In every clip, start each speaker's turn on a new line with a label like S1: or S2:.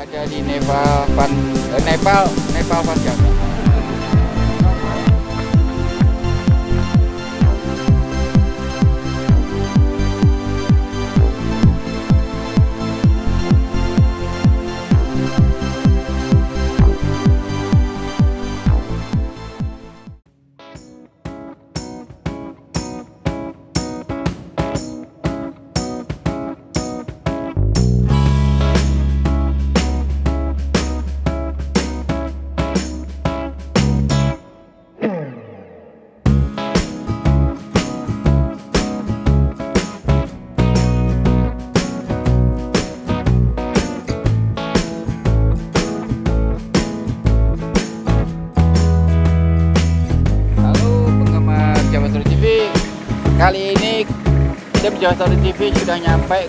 S1: ada di Nepal Van Java. Kali ini tim Jawa Story TV sudah nyampe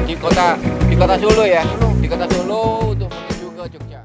S1: di kota Solo ya, di kota Solo untuk menuju ke Jogja.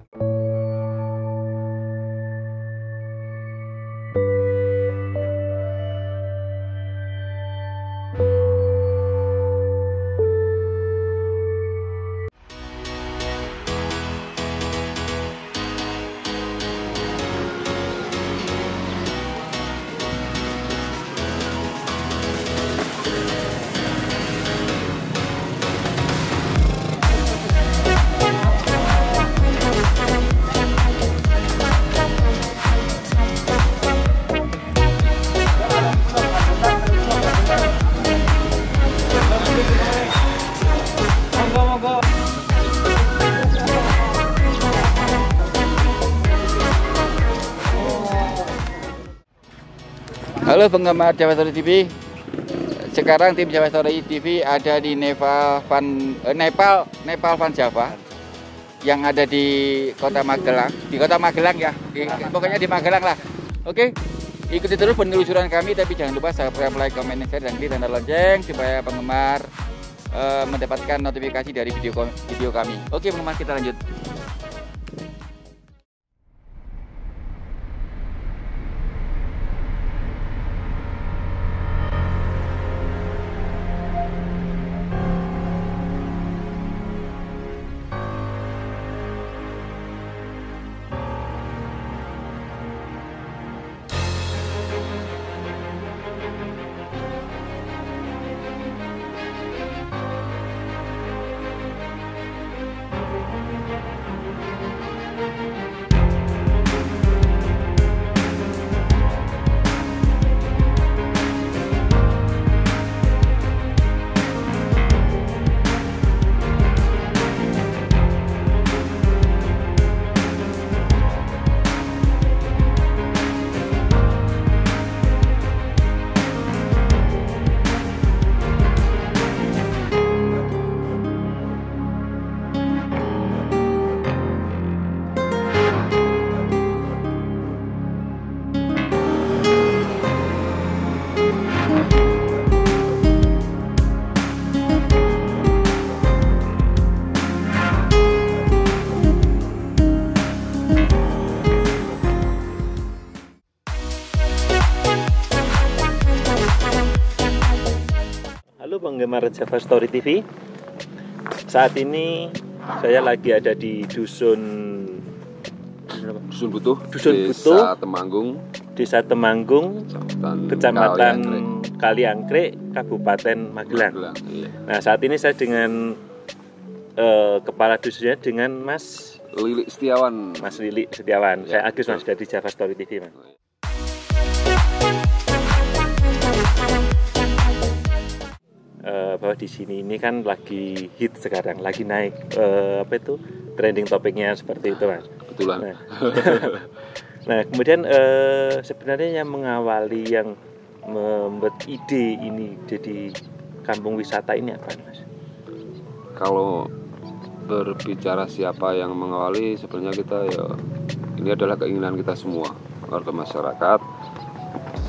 S1: Halo penggemar Jawa Story TV. Sekarang tim Jawa Story TV ada di Nepal Van Java yang ada di Kota Magelang. Di Kota Magelang ya, pokoknya di Magelang lah. Oke, ikuti terus penelusuran kami, tapi jangan lupa subscribe, like, comment, share, dan klik tanda lonceng supaya penggemar mendapatkan notifikasi dari video kami. Oke penggemar, kita lanjut.
S2: Penggemar Java Story TV, saat ini saya lagi ada di Dusun
S1: Butuh,
S2: Desa Temanggung, Kecamatan Kaliangkrik, Kabupaten Magelang.
S1: Iya.
S2: Nah, saat ini saya dengan kepala dusunnya dengan Mas
S1: Lili Setiawan.
S2: Ya, saya Agus, Mas, dari Java Story TV, Mas. Bahwa di sini ini kan lagi hit sekarang, lagi naik trending topiknya seperti itu, Mas.
S1: Betulan.
S2: Nah, kemudian sebenarnya yang mengawali, yang membuat ide ini jadi kampung wisata ini apa, Mas?
S3: Kalau berbicara siapa yang mengawali, sebenarnya kita ya ini adalah keinginan kita semua, warga masyarakat.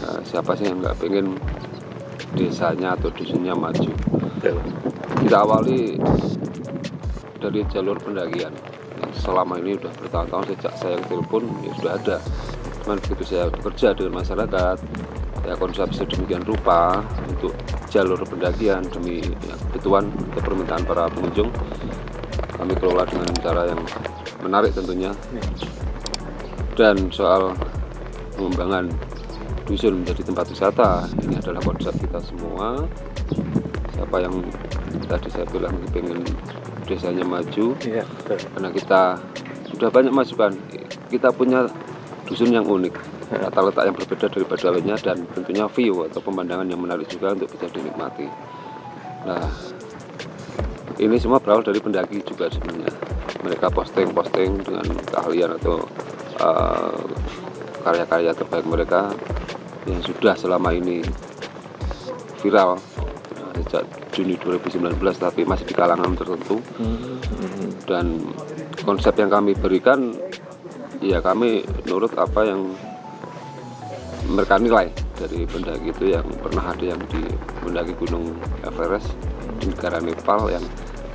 S3: Nah, siapa sih yang nggak pengen desanya atau dusunnya maju? Kita awali dari jalur pendakian. Selama ini sudah bertahun-tahun sejak saya telepon ya sudah ada. Cuman begitu saya bekerja dengan masyarakat, ya konsep sedemikian rupa untuk jalur pendakian demi kebutuhan atau permintaan para pengunjung, kami kelola dengan cara yang menarik tentunya. Dan soal pengembangan dusun menjadi tempat wisata, ini adalah konsep kita semua. Siapa yang tadi saya bilang pengen desanya maju, karena kita sudah banyak masukan. Kita punya dusun yang unik, tata letak yang berbeda daripada lainnya, dan tentunya view atau pemandangan yang menarik juga untuk bisa dinikmati. Nah, ini semua berawal dari pendaki juga sebenarnya. Mereka posting dengan keahlian atau karya-karya terbaik mereka yang sudah selama ini viral sejak Juni 2019, tapi masih di kalangan tertentu. Dan konsep yang kami berikan, ya kami nurut apa yang mereka nilai dari pendaki itu, yang pernah ada yang di mendaki Gunung Everest di negara Nepal, yang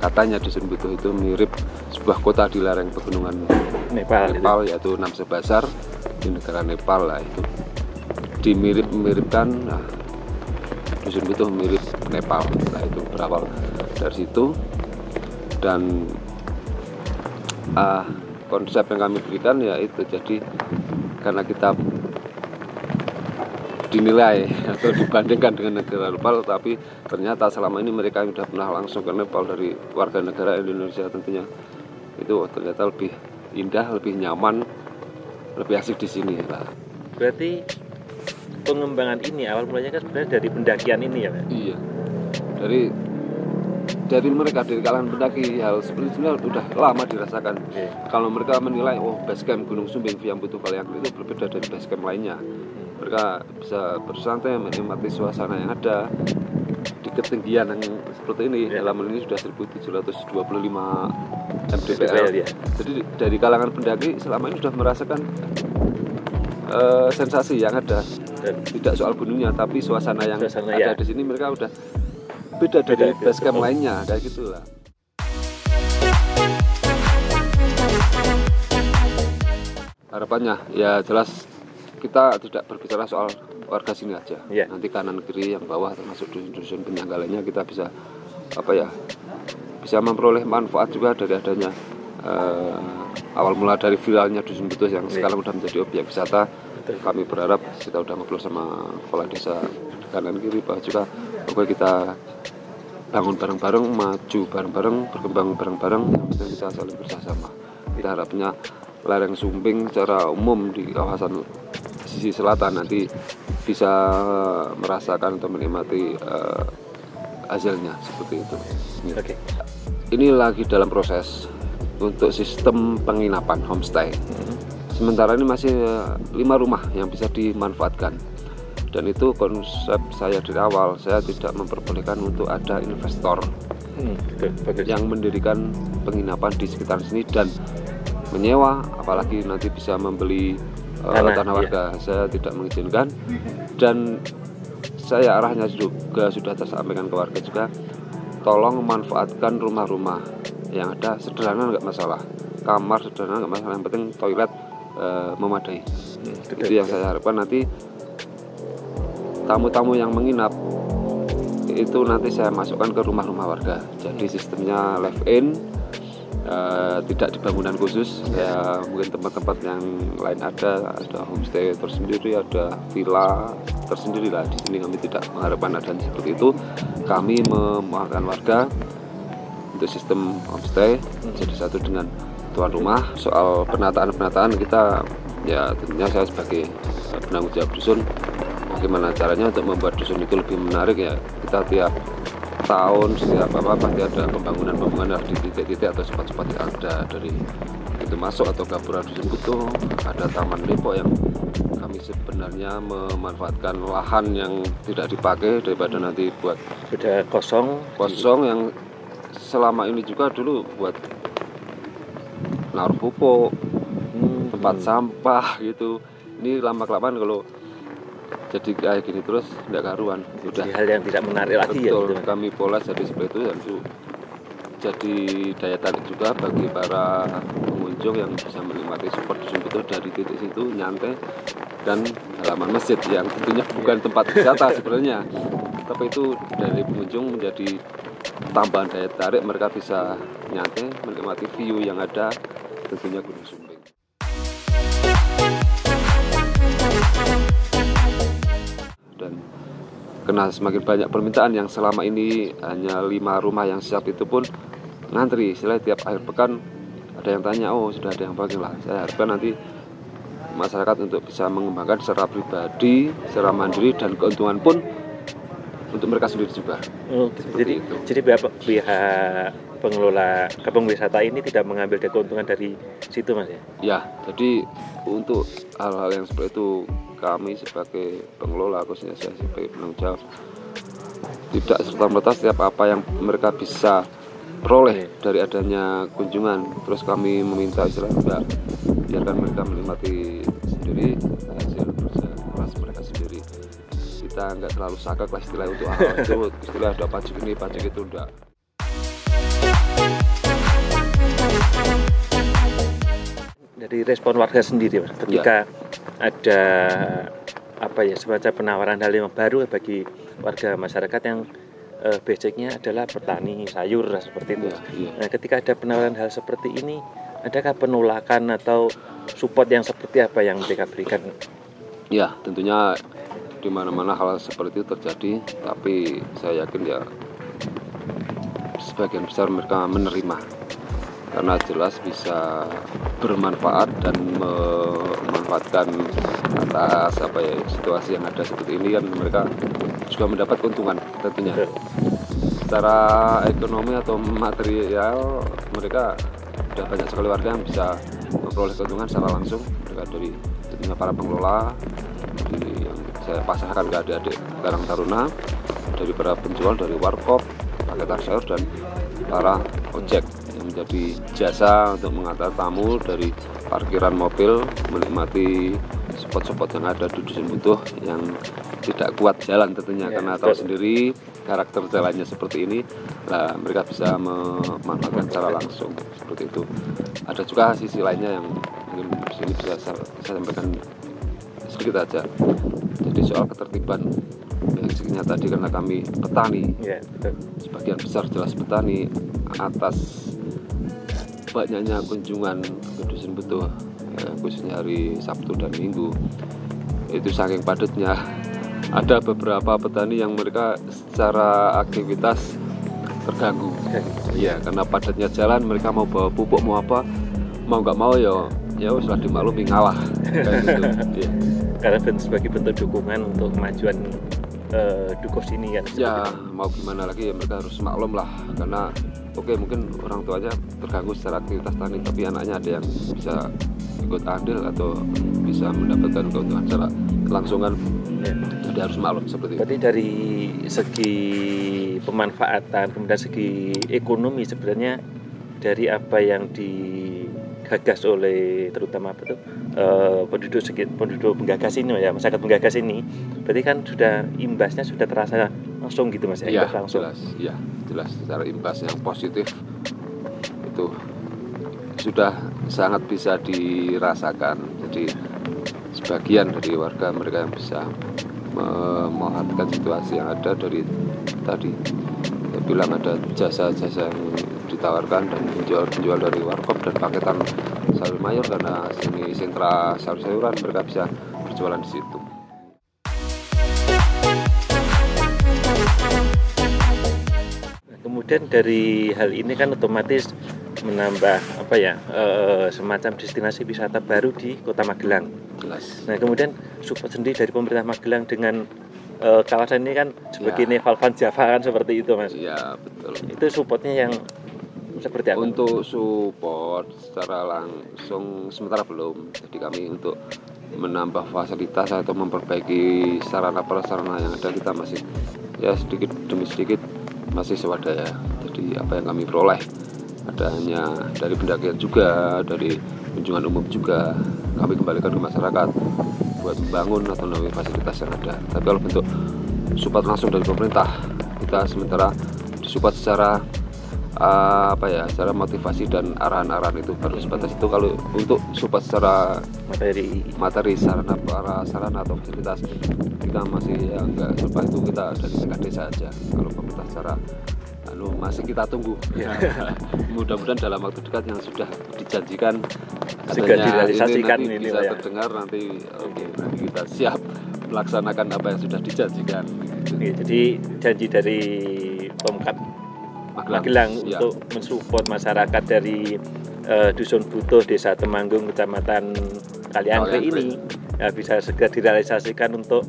S3: katanya Dusun Butuh itu mirip sebuah kota di lereng pegunungan Nepal yaitu Namche Bazaar di negara Nepal lah. Itu dimirip-miripkan. Nah, Dusun Butuh mirip Nepal. Nah, itu berawal dari situ. Dan konsep yang kami berikan ya itu, jadi karena kita dinilai atau dibandingkan dengan negara Nepal, tapi ternyata selama ini mereka sudah pernah langsung ke Nepal dari warga negara Indonesia, tentunya itu ternyata lebih indah, lebih nyaman, lebih asik di sini lah.
S2: Berarti pengembangan ini awal mulanya kan sebenarnya dari pendakian ini ya, Pak? Iya,
S3: dari mereka, dari kalangan pendaki. Hal seperti ini sudah lama dirasakan. Kalau mereka menilai, oh basecamp Gunung Sumbing yang Butuh Kaliangkring itu berbeda dari basecamp lainnya, mereka bisa bersantai menikmati suasana yang ada di ketinggian yang seperti ini. Dalam ini sudah 1725 mdpl. Jadi dari kalangan pendaki selama ini sudah merasakan sensasi yang ada, tidak soal gunungnya tapi suasana yang ada di sini. Mereka udah beda dari basecamp lainnya, kayak gitulah. Harapannya ya jelas kita tidak berbicara soal warga sini aja. Nanti kanan kiri yang bawah termasuk dusun-dusun penyangga lainnya kita bisa bisa memperoleh manfaat juga dari adanya awal mula dari viralnya Dusun Butuh yang sekarang sudah menjadi objek wisata. Kami berharap, kita sudah ngobrol sama kepala desa kanan kiri, bahwa juga kita bangun bareng-bareng, maju bareng-bareng, berkembang bareng-bareng, yang penting kita saling bersama. Kita harapnya lereng Sumbing secara umum di kawasan sisi selatan nanti bisa merasakan atau menikmati hasilnya seperti itu. Ini lagi dalam proses untuk sistem penginapan homestay. Sementara ini masih 5 rumah yang bisa dimanfaatkan. Dan itu konsep saya dari awal, saya tidak memperbolehkan untuk ada investor yang mendirikan penginapan di sekitar sini dan menyewa, apalagi nanti bisa membeli tanah warga. Saya tidak mengizinkan, dan saya arahnya juga sudah tersampaikan ke warga juga, tolong manfaatkan rumah-rumah yang ada sederhana, nggak masalah, kamar sederhana nggak masalah, yang penting toilet memadai. Itu yang saya harapkan. Nanti tamu-tamu yang menginap itu nanti saya masukkan ke rumah-rumah warga, jadi sistemnya live in, tidak di bangunan khusus. Ya mungkin tempat-tempat yang lain ada homestay tersendiri, ada villa tersendiri lah. Di sini kami tidak mengharapkan adanya seperti itu. Kami memaafkan warga untuk sistem homestay jadi satu dengan tuan rumah. Soal penataan kita, ya tentunya saya sebagai penanggung jawab dusun, bagaimana caranya untuk membuat dusun itu lebih menarik. Ya kita tiap tahun setiap pasti ada pembangunan di titik-titik atau spot-spot yang ada, dari itu masuk atau gapura Dusun Butuh, ada Taman Depok yang kami sebenarnya memanfaatkan lahan yang tidak dipakai daripada nanti buat
S2: sudah kosong
S3: yang selama ini juga dulu buat naruh pupuk, tempat sampah gitu. Ini lama-kelamaan kalau jadi kayak gini terus tidak karuan. Udah
S2: hal yang tidak menarik lagi.
S3: Betul, ya. Kami pola jadi seperti itu, dan itu jadi daya tarik juga bagi para pengunjung yang bisa menikmati spot Dusun Butuh dari titik situ, nyantai, dan halaman masjid yang tentunya bukan tempat wisata sebenarnya, tapi itu dari pengunjung menjadi tambahan daya tarik, mereka bisa nyantai menikmati view yang ada, tentunya Gunung Sumbing. Dan karena semakin banyak permintaan, yang selama ini hanya 5 rumah yang siap itu pun ngantri. Setelah tiap akhir pekan ada yang tanya, oh sudah ada yang bagi lah. Saya harapkan nanti masyarakat untuk bisa mengembangkan secara pribadi, secara mandiri, dan keuntungan pun untuk mereka sendiri juga.
S2: Jadi pihak pengelola kampung wisata ini tidak mengambil keuntungan dari situ, Mas ya?
S3: Ya, jadi untuk hal-hal yang seperti itu kami sebagai pengelola, khususnya saya sebagai penanggung jawab, tidak serta-merta setiap apa yang mereka bisa peroleh dari adanya kunjungan, terus kami meminta istilahnya biarkan mereka menikmati sendiri hasil kerja keras mereka sendiri. Kita nggak terlalu sakit lah istilah untuk hal itu, istilah ada pajak ini pajak itu, enggak.
S2: Dari respon warga sendiri, Mas, ketika ada semacam penawaran hal yang baru bagi warga masyarakat yang basicnya adalah petani sayur seperti itu. Nah, ketika ada penawaran hal seperti ini, adakah penolakan atau support yang seperti apa yang mereka berikan?
S3: Ya, tentunya di mana-mana hal seperti itu terjadi, tapi saya yakin ya sebagian besar mereka menerima, karena jelas bisa bermanfaat dan memanfaatkan atas situasi yang ada seperti ini, kan mereka juga mendapat keuntungan tentunya. Secara ekonomi atau material mereka sudah banyak sekali warga yang bisa memperoleh keuntungan secara langsung, mereka dari tentunya para pengelola yang saya pasarkan ke adik-adik Karang Taruna, dari para penjual, dari warkop, paket sayur, dan para ojek yang menjadi jasa untuk mengantar tamu dari parkiran mobil menikmati spot-spot yang ada di Dusun Butuh yang tidak kuat jalan tentunya, karena tahu sendiri karakter jalannya seperti ini. Nah, mereka bisa memanfaatkan secara langsung seperti itu. Ada juga sisi lainnya yang mungkin di sini bisa saya sampaikan sedikit aja. Jadi soal ketertiban basicnya tadi, karena kami petani, sebagian besar jelas petani, atas banyaknya kunjungan ke Dusun Butuh, khususnya hari Sabtu dan Minggu, itu saking padatnya, ada beberapa petani yang mereka secara aktivitas terganggu. Iya, karena padatnya jalan, mereka mau bawa pupuk mau apa, mau nggak mau ya sudah dimaklumi ngalah. Kayak gitu. Ya.
S2: Karena sebagai bentuk dukungan untuk kemajuan Dukos ini kan.
S3: Ya, mau gimana lagi ya, mereka harus maklum lah, karena mungkin orang tuanya terganggu secara aktivitas tani, tapi anaknya ada yang bisa ikut andil atau bisa mendapatkan keuntungan secara kelangsungan. Jadi harus maklum seperti itu.
S2: Berarti dari segi pemanfaatan, kemudian segi ekonomi, sebenarnya dari apa yang digagas oleh terutama penduduk penggagas ini ya, masyarakat penggagas ini, berarti kan sudah imbasnya sudah terasa langsung gitu, Mas ya? Langsung.
S3: Jelas secara imbas yang positif itu sudah sangat bisa dirasakan. Jadi sebagian dari warga mereka yang bisa memanfaatkan situasi yang ada dari tadi, saya bilang ada jasa-jasa yang ditawarkan dan penjual dari warkop dan paketan sayur mayur, karena sini sentra sayur-sayuran, mereka bisa berjualan di situ.
S2: Kemudian dari hal ini kan otomatis menambah semacam destinasi wisata baru di Kota Magelang.
S3: Jelas.
S2: Nah, kemudian support sendiri dari pemerintah Magelang dengan kawasan ini kan sebagai Nepal Van Java kan seperti itu, Mas.
S3: Iya, betul.
S2: Itu supportnya yang seperti apa?
S3: Untuk support secara langsung sementara belum. Jadi kami untuk menambah fasilitas atau memperbaiki sarana-prasarana yang ada, kita masih sedikit demi sedikit masih swadaya. Jadi apa yang kami peroleh adanya dari pendakian juga, dari kunjungan umum juga, kami kembalikan ke masyarakat buat membangun atau menambah fasilitas yang ada. Tapi kalau bentuk support langsung dari pemerintah, kita sementara disupport secara secara motivasi dan arahan-arahan itu baru sebatas itu. Kalau untuk support secara materi sarana atau fasilitas, kita masih enggak, sebab itu kita dari tingkat desa aja. Kalau pemerintah secara masih kita tunggu. Mudah-mudahan dalam waktu dekat yang sudah dijanjikan
S2: Segera direalisasikan
S3: ini
S2: ini
S3: bisa
S2: lah ya.
S3: terdengar nanti. Oke, nanti kita siap melaksanakan apa yang sudah dijanjikan.
S2: Oke, jadi janji dari Pemkab Magelang
S3: Ya.
S2: untuk mensupport masyarakat dari Dusun Butuh, Desa Temanggung, Kecamatan Kaliangke ini bisa segera direalisasikan untuk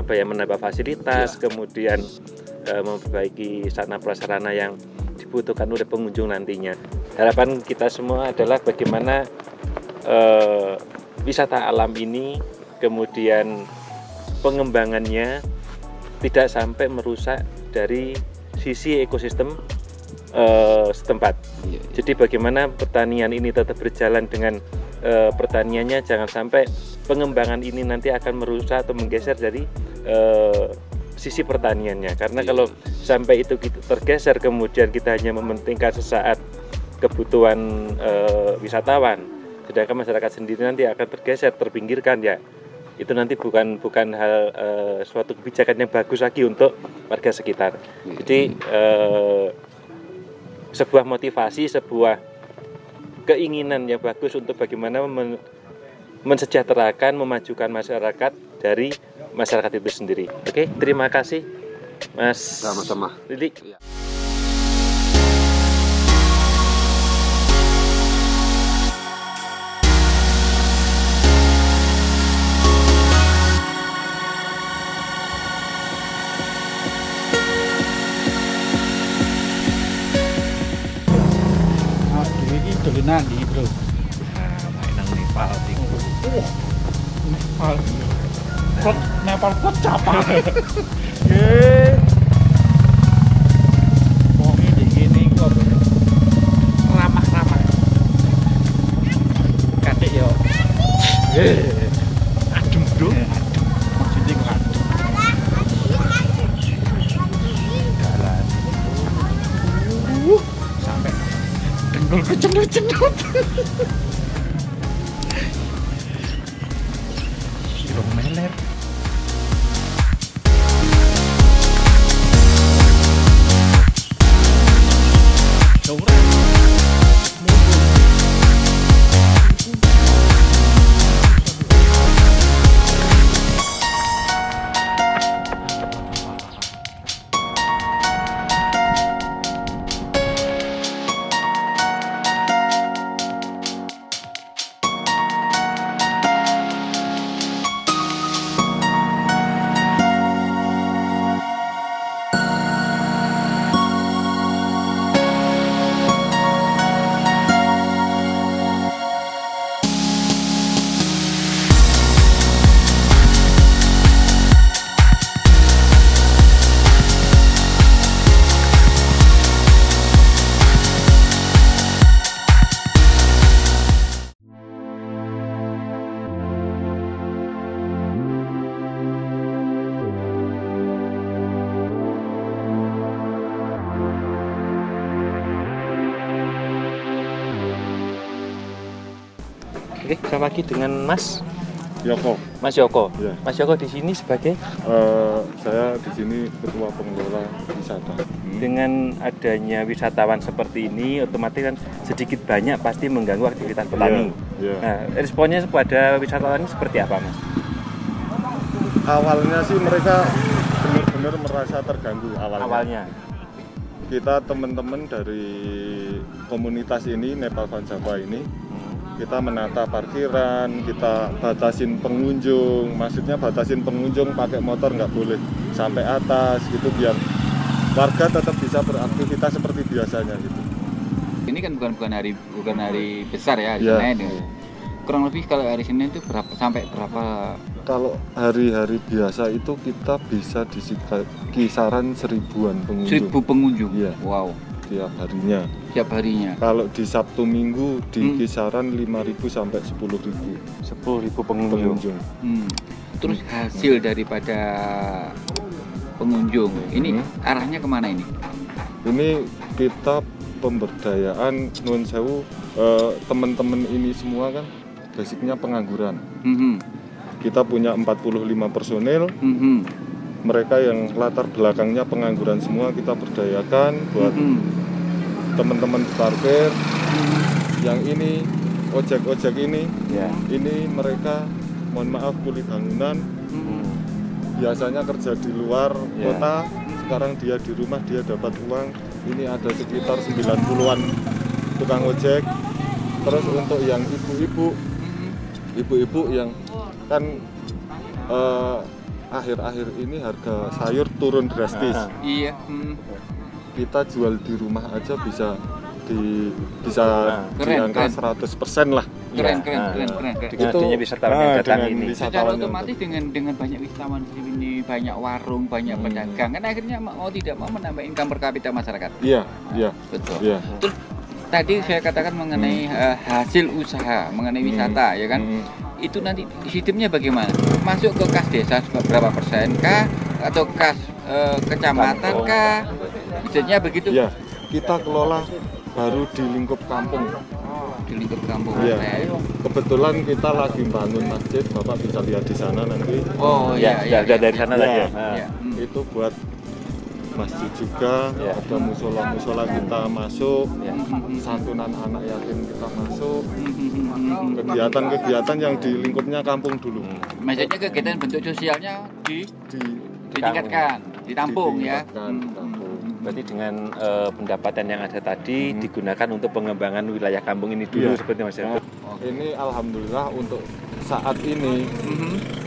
S2: menambah fasilitas, kemudian memperbaiki sarana prasarana yang dibutuhkan oleh pengunjung nantinya. Harapan kita semua adalah bagaimana wisata alam ini kemudian pengembangannya tidak sampai merusak dari sisi ekosistem setempat. Jadi bagaimana pertanian ini tetap berjalan dengan pertaniannya, jangan sampai pengembangan ini nanti akan merusak atau menggeser dari sisi pertaniannya. Karena kalau sampai itu tergeser kemudian kita hanya mementingkan sesaat kebutuhan wisatawan, sedangkan masyarakat sendiri nanti akan tergeser, terpinggirkan ya. Itu nanti bukan hal suatu kebijakan yang bagus lagi untuk warga sekitar. Jadi sebuah motivasi, sebuah keinginan yang bagus untuk bagaimana mensejahterakan, memajukan masyarakat dari masyarakat itu sendiri. Oke, terima kasih Mas.
S3: Sama-sama.
S2: Lili.
S3: Ya.
S4: Dolanan nih bro.
S2: Main nang Nepal
S4: Nepal. Kok Nepal kok capang. Wong iki ngene kok. Ramah-ramah. Kadek yo. Adem bro. Maksudnya kok adem. Jalan. Sampai dengkul kecendut-cendut. Sirong meler.
S2: Oke, kita lagi dengan Mas
S5: Yoko.
S2: Mas Yoko.
S5: Ya.
S2: Mas Yoko di sini sebagai
S5: Saya di sini ketua pengelola wisata.
S2: dengan adanya wisatawan seperti ini otomatis kan sedikit banyak pasti mengganggu aktivitas petani.
S5: Iya.
S2: Nah, responnya pada wisatawan ini seperti apa, Mas?
S5: Awalnya sih mereka benar-benar merasa terganggu
S2: Awalnya.
S5: Kita teman-teman dari komunitas ini, Nepal Van Java ini, kita menata parkiran, kita batasin pengunjung, maksudnya batasin pengunjung pakai motor nggak boleh sampai atas gitu biar warga tetap bisa beraktivitas seperti biasanya gitu.
S1: Ini kan bukan hari besar ya, hari
S5: Ya.
S1: Senin. Ya. Kurang lebih kalau hari Senin itu sampai berapa?
S5: Kalau hari-hari biasa itu kita bisa di kisaran 1000-an pengunjung.
S1: 1000 pengunjung.
S5: Iya.
S1: Wow.
S5: Tiap harinya.
S1: Tiap harinya.
S5: Kalau di Sabtu Minggu di kisaran 5.000 sampai 10.000
S2: 10.000 pengunjung.
S1: Terus hasil daripada pengunjung ini arahnya kemana ini?
S5: Ini kita pemberdayaan nuwun sewu, teman-teman ini semua kan basicnya pengangguran. Kita punya 45 personil, mereka yang latar belakangnya pengangguran semua kita berdayakan buat teman-teman parkir. Yang ini ojek ini, ini mereka mohon maaf kuli bangunan. Biasanya kerja di luar kota, sekarang dia di rumah dia dapat uang. Ini ada sekitar 90-an tukang ojek. Terus untuk yang ibu-ibu yang kan akhir-akhir ini harga sayur turun drastis.
S1: Iya.
S5: Kita jual di rumah aja bisa di
S1: keren,
S5: angka 100% lah.
S1: Keren.
S2: Itu wisatawan yang datang ini.
S1: Secara otomatis dengan banyak wisatawan di sini, banyak warung, banyak pedagang, kan akhirnya mau tidak mau menambah income per kapita masyarakat.
S5: Iya.
S1: Betul.
S5: Iya.
S1: Terus tadi saya katakan mengenai hasil usaha, mengenai wisata, ya kan? Itu nanti sistemnya bagaimana? Masuk ke kas desa berapa persen kah? Atau kas kecamatan kah? Misalnya begitu?
S5: Iya. Kita kelola baru di lingkup kampung.
S1: Di lingkup kampung.
S5: Iya. Kebetulan kita lagi bangun masjid, Bapak bisa lihat di sana nanti.
S1: Oh iya.
S2: Dari sana lagi.
S1: Iya.
S5: Itu buat masjid juga, ada musola kita masuk, santunan anak yatim kita masuk, kegiatan-kegiatan yang di lingkupnya kampung dulu.
S1: Maksudnya kegiatan bentuk sosialnya ditingkatkan, ditampung ya.
S2: Berarti dengan pendapatan yang ada tadi digunakan untuk pengembangan wilayah kampung ini dulu seperti Mas ya.
S5: Ini alhamdulillah untuk saat ini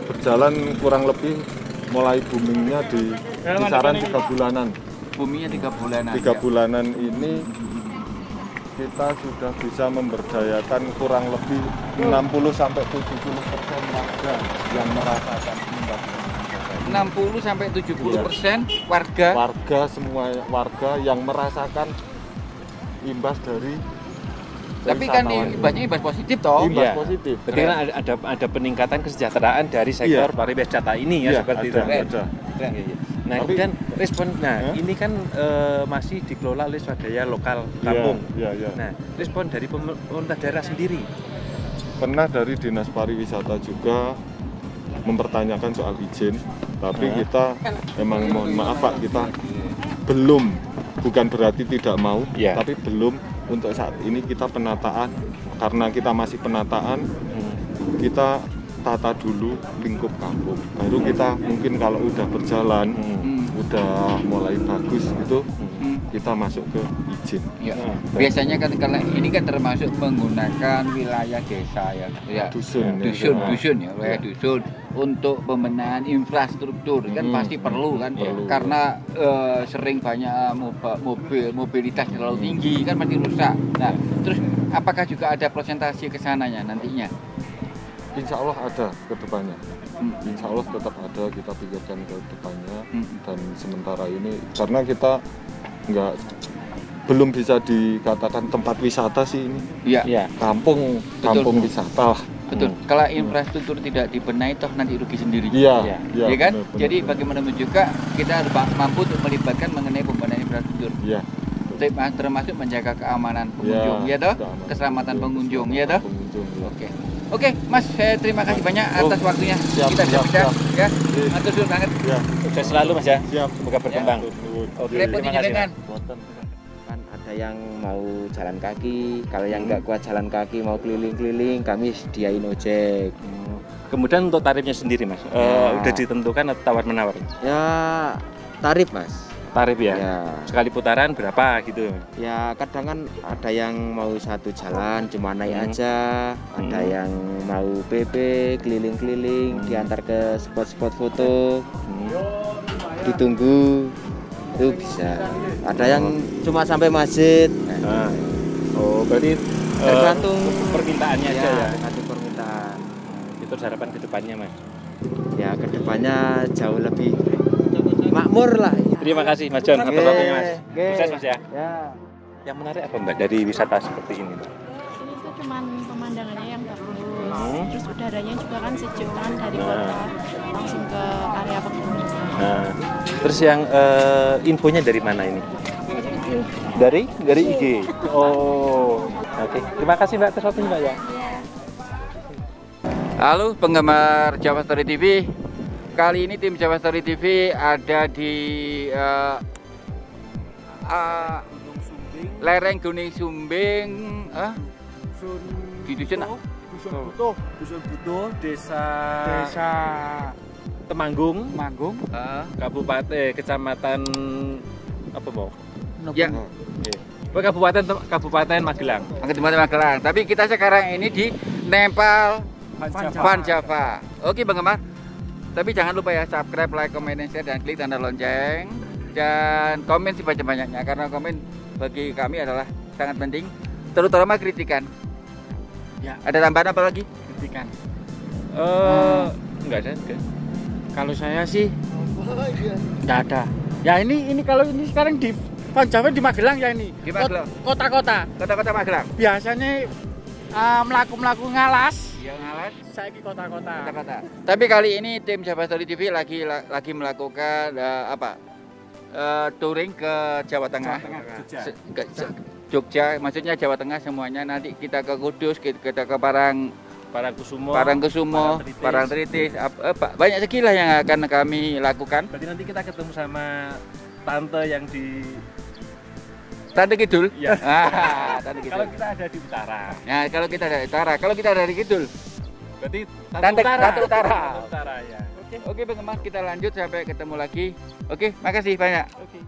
S5: berjalan kurang lebih mulai boomingnya di kisaran 3 bulanan.
S1: Boomingnya 3 bulanan.
S5: 3 bulanan ini kita sudah bisa memberdayakan kurang lebih 60-70% warga yang merasakan imbas.
S1: 60-70% warga
S5: Semua warga yang merasakan imbas dari
S1: tapi kan imbasnya imbas positif toh.
S5: Imbas positif.
S2: Berarti kan ada peningkatan kesejahteraan dari sektor pariwisata ini ya seperti itu.
S5: Ada.
S2: Nah, kemudian respon ini kan masih dikelola oleh swadaya lokal kampung. Nah, respon dari pemerintah daerah sendiri.
S5: Pernah dari Dinas Pariwisata juga mempertanyakan soal izin, tapi kita memang mohon maaf Pak, kita belum, bukan berarti tidak mau, tapi belum untuk saat ini kita penataan, karena kita masih penataan, kita tata dulu lingkup kampung, baru kita mungkin kalau udah berjalan, udah mulai bagus itu kita masuk ke izin.
S1: Ya. Biasanya kan karena ini kan termasuk menggunakan wilayah desa ya, dusun ya, wilayah dusun untuk pembenahan infrastruktur kan pasti perlu kan, karena sering banyak mobilitas terlalu tinggi kan pasti rusak. Nah, terus apakah juga ada presentasi ke sananya nantinya?
S5: Insya Allah ada ke depannya. Insya Allah tetap ada, kita pikirkan ke depannya. Dan sementara ini karena kita belum bisa dikatakan tempat wisata sih ini.
S1: Iya.
S5: Kampung wisata lah.
S1: Betul. Kalau infrastruktur tidak dibenahi toh nanti rugi sendiri.
S5: Iya.
S1: Kan?
S5: Benar.
S1: Jadi bagaimanapun juga kita harus mampu untuk melibatkan mengenai pembenahan infrastruktur.
S5: Iya.
S1: Termasuk menjaga keamanan pengunjung, ya toh? Keselamatan pengunjung, ya toh? Oke, Mas, saya terima kasih banyak atas waktunya. Kita bisa bicara, ya. Matur suwun banget.
S2: Sukses selalu Mas ya.
S5: Siap.
S2: Semoga berkembang.
S1: Oke, terima kasih.
S6: Kan ada yang mau jalan kaki, kalau yang nggak kuat jalan kaki mau keliling-keliling, kami sediain ojek.
S2: Kemudian untuk tarifnya sendiri Mas, udah ditentukan atau tawar-menawar?
S6: Ya tarif Mas.
S2: Tarif ya? Sekali putaran berapa gitu?
S6: Ya kadang kan ada yang mau satu jalan cuma naik aja, ada yang mau PP keliling-keliling, diantar ke spot-spot foto, ditunggu, itu bisa. Ada yang cuma sampai masjid.
S2: Oh berarti
S6: tergantung
S2: permintaannya aja ya?
S6: Tergantung permintaan.
S2: Itu harapan kedepannya Mas?
S6: Ya kedepannya jauh lebih makmur lah.
S2: Terima kasih Mas John atas waktunya Mas. Sukses Mas ya. Yang menarik apa Mbak dari wisata seperti ini Mbak?
S7: Itu cuma pemandangannya yang bagus, terus udaranya juga kan sejuk kan dari kota langsung ke area pegunungan.
S2: Terus yang infonya dari mana ini? Dari IG. Oh, oke. Terima kasih Mbak atas waktunya Mbak ya.
S1: Halo penggemar Jawa Story TV. Kali ini tim Jawa Story TV ada di lereng Gunung Sumbing, di dusun
S2: Dusun Butuh, desa Temanggung, Kabupaten, Kecamatan apa mau?
S1: Ya.
S2: Kabupaten Magelang.
S1: Kabupaten Magelang. Tapi kita sekarang ini di Nepal Van Java. Oke Bang Gemar. Tapi jangan lupa ya subscribe, like, comment, share, dan klik tanda lonceng. Dan komen sebanyak-banyaknya karena komen bagi kami adalah sangat penting. Terutama kritikan.
S4: Ya.
S1: Ada tambahan apa lagi?
S4: Kritikan.
S2: Enggak ada.
S4: Kalau saya sih enggak ada. Ya ini kalau ini sekarang di Van Java di Magelang ya ini.
S1: Di Magelang.
S4: Kota-kota
S1: Magelang.
S4: biasanya melaku ngalas.
S1: Iya ngalas.
S4: Saya di kota-kota.
S1: Tapi kali ini tim Jawa Story TV lagi melakukan touring ke Jawa Tengah. Jogja, maksudnya Jawa Tengah semuanya. Nanti kita ke Kudus, kita ke Parangkusumo, Parangtritis, banyak sekilas yang akan kami lakukan.
S2: Berarti nanti kita ketemu sama tante yang di
S1: Tante Kidul.
S2: Ya.
S1: Tante Kidul.
S2: Kalau kita ada di utara.
S1: Nah, kalau kita dari utara, kalau kita dari Kidul,
S2: Berarti
S1: Tante Utara.
S2: Utara ya.
S1: Oke, Bang Emas, kita lanjut sampai ketemu lagi. Oke, makasih banyak.
S2: Oke.